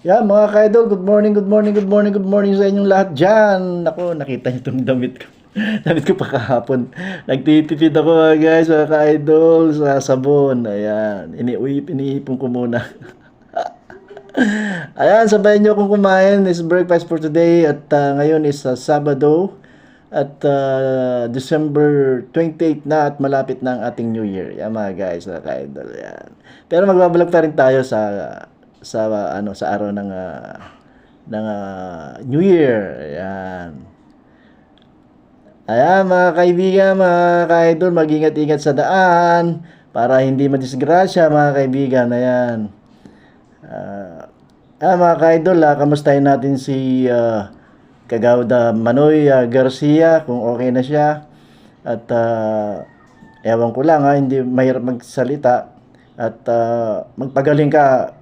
Yan mga ka-idol, good morning, good morning, good morning, good morning sa inyong lahat dyan. Ako, nakita niyo itong damit ko. Damit ko pa kahapon. Nagtitipid ako guys, mga ka-idol, sa sabon. Ayan, iniipon ko muna. Ayan, sabayan niyo akong kumain. It's breakfast for today at ngayon is Sabado at December 28 na at malapit na ang ating New Year. Yan mga guys, mga ka-idol. Yan. Pero magbablog pa rin tayo sa araw ng New Year. Ayan. Ayan mga kaibigan, mga ka-idol, mag-ingat-ingat sa daan para hindi madisgrasya mga kaibigan. Ayan. Mga ka-idol, kamustahin natin si Kagawad Manoy Garcia kung okay na siya. At ewan ko lang hindi mahirap magsalita at magpagaling ka